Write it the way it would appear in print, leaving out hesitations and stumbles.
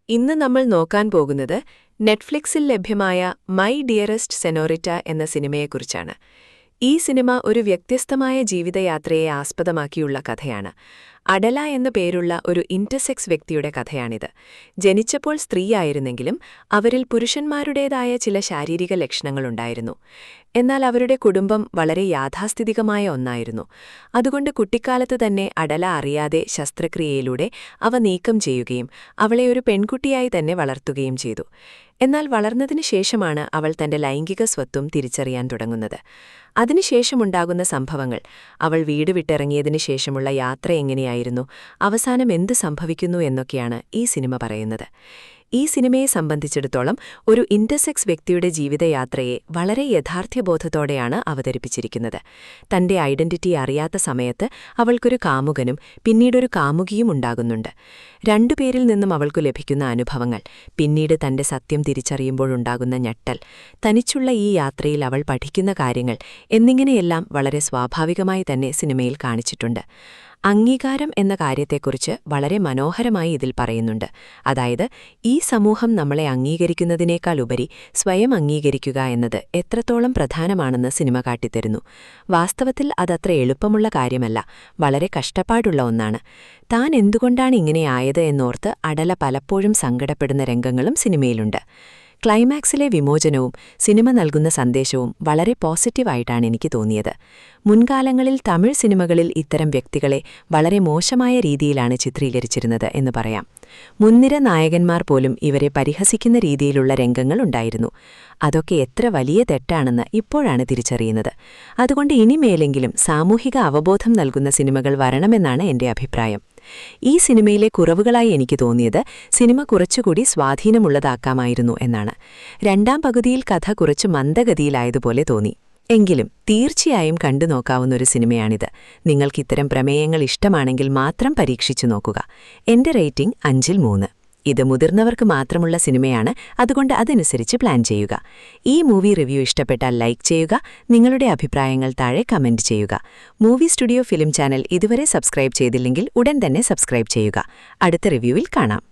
ഇന്ന് നമ്മൾ നോക്കാൻ പോകുന്നത് നെറ്റ്ഫ്ലിക്സിൽ ലഭ്യമായ മൈ ഡിയറസ്റ്റ് സെനോറിറ്റ എന്ന സിനിമയെക്കുറിച്ചാണ്. ഈ സിനിമ ഒരു വ്യത്യസ്തമായ ജീവിതയാത്രയെ ആസ്പദമാക്കിയുള്ള കഥയാണ്. അഡല എന്നു പേരുള്ള ഒരു ഇന്റർസെക്സ് വ്യക്തിയുടെ കഥയാണിത്. ജനിച്ചപ്പോൾ സ്ത്രീയായിരുന്നെങ്കിലും അവരിൽ പുരുഷന്മാരുടേതായ ചില ശാരീരിക ലക്ഷണങ്ങളുണ്ടായിരുന്നു. എന്നാൽ അവരുടെ കുടുംബം വളരെ യാഥാസ്ഥിതികമായ ഒന്നായിരുന്നു. അതുകൊണ്ട് കുട്ടിക്കാലത്ത് തന്നെ അഡല അറിയാതെ ശസ്ത്രക്രിയയിലൂടെ അവ നീക്കം ചെയ്യുകയും അവളെ ഒരു പെൺകുട്ടിയായി തന്നെ വളർത്തുകയും ചെയ്തു. എന്നാൽ വളർന്നതിനു ശേഷമാണ് അവൾ തന്റെ ലൈംഗിക സ്വത്വം തിരിച്ചറിയാൻ തുടങ്ങുന്നത്. അതിനുശേഷമുണ്ടാകുന്ന സംഭവങ്ങൾ, അവൾ വീട് വിട്ടിറങ്ങിയതിനു ശേഷമുള്ള യാത്ര എങ്ങനെയായിരുന്നു, അവസാനം എന്ത് സംഭവിക്കുന്നു എന്നൊക്കെയാണ് ഈ സിനിമ പറയുന്നത്. ഈ സിനിമയെ സംബന്ധിച്ചിടത്തോളം ഒരു ഇന്റർസെക്സ് വ്യക്തിയുടെ ജീവിതയാത്രയെ വളരെ യഥാർത്ഥ്യബോധത്തോടെയാണ് അവതരിപ്പിച്ചിരിക്കുന്നത്. തന്റെ ഐഡന്റിറ്റി അറിയാത്ത സമയത്ത് അവൾക്കൊരു കാമുകനും പിന്നീടൊരു കാമുകിയും ഉണ്ടാകുന്നുണ്ട്. രണ്ടുപേരിൽ നിന്നും അവൾക്കു ലഭിക്കുന്ന അനുഭവങ്ങൾ, പിന്നീട് തന്റെ സത്യം തിരിച്ചറിയുമ്പോഴുണ്ടാകുന്ന ഞെട്ടൽ, തനിച്ചുള്ള ഈ യാത്രയിൽ അവൾ പഠിക്കുന്ന കാര്യങ്ങൾ എന്നിങ്ങനെയെല്ലാം വളരെ സ്വാഭാവികമായി തന്നെ സിനിമയിൽ കാണിച്ചിട്ടുണ്ട്. അംഗീകാരം എന്ന കാര്യത്തെക്കുറിച്ച് വളരെ മനോഹരമായി ഇതിൽ പറയുന്നുണ്ട്. അതായത്, ഈ സമൂഹം നമ്മളെ അംഗീകരിക്കുന്നതിനേക്കാൾ ഉപരി സ്വയം അംഗീകരിക്കുക എന്നത് എത്രത്തോളം പ്രധാനമാണെന്ന് സിനിമ കാട്ടിത്തരുന്നു. വാസ്തവത്തിൽ അതത്ര എളുപ്പമുള്ള കാര്യമല്ല, വളരെ കഷ്ടപ്പാടുള്ള ഒന്നാണ്. താൻ എന്തുകൊണ്ടാണ് ഇങ്ങനെ ആയത് എന്നോർത്ത് അഡല പലപ്പോഴും സങ്കടപ്പെടുന്ന രംഗങ്ങളും സിനിമയിലുണ്ട്. ക്ലൈമാക്സിലെ വിമോചനവും സിനിമ നൽകുന്ന സന്ദേശവും വളരെ പോസിറ്റീവായിട്ടാണ് എനിക്ക് തോന്നിയത്. മുൻകാലങ്ങളിൽ തമിഴ് സിനിമകളിൽ ഇത്തരം വ്യക്തികളെ വളരെ മോശമായ രീതിയിലാണ് ചിത്രീകരിച്ചിരുന്നത് എന്ന് പറയാം. മുൻനിര നായകന്മാർ പോലും ഇവരെ പരിഹസിക്കുന്ന രീതിയിലുള്ള രംഗങ്ങളുണ്ടായിരുന്നു. അതൊക്കെ എത്ര വലിയ തെറ്റാണെന്ന് ഇപ്പോഴാണ് തിരിച്ചറിയുന്നത്. അതുകൊണ്ട് ഇനിമേലെങ്കിലും സാമൂഹിക അവബോധം നൽകുന്ന സിനിമകൾ വരണമെന്നാണ് എന്റെ അഭിപ്രായം. ഈ സിനിമയിലെ കുറവുകളായി എനിക്ക് തോന്നിയത് സിനിമ കുറച്ചുകൂടി സ്വാധീനമുള്ളതാക്കാമായിരുന്നു എന്നാണ്. രണ്ടാം പകുതിയിൽ കഥ കുറച്ച് മന്ദഗതിയിലായതുപോലെ തോന്നി. എങ്കിലും തീർച്ചയായും കണ്ടുനോക്കാവുന്നൊരു സിനിമയാണിത്. നിങ്ങൾക്കിത്തരം പ്രമേയങ്ങൾ ഇഷ്ടമാണെങ്കിൽ മാത്രം പരീക്ഷിച്ചു നോക്കുക. എന്റെ റേറ്റിംഗ് 5-ൽ 3. ഇത് മുതിർന്നവർക്ക് മാത്രമുള്ള സിനിമയാണ്, അതുകൊണ്ട് അതനുസരിച്ച് പ്ലാൻ ചെയ്യുക. ഈ മൂവി റിവ്യൂ ഇഷ്ടപ്പെട്ടാൽ ലൈക്ക് ചെയ്യുക. നിങ്ങളുടെ അഭിപ്രായങ്ങൾ താഴെ കമന്റ് ചെയ്യുക. മൂവി സ്റ്റുഡിയോ ഫിലിം ചാനൽ ഇതുവരെ സബ്സ്ക്രൈബ് ചെയ്തില്ലെങ്കിൽ ഉടൻ തന്നെ സബ്സ്ക്രൈബ് ചെയ്യുക. അടുത്ത റിവ്യൂവിൽ കാണാം.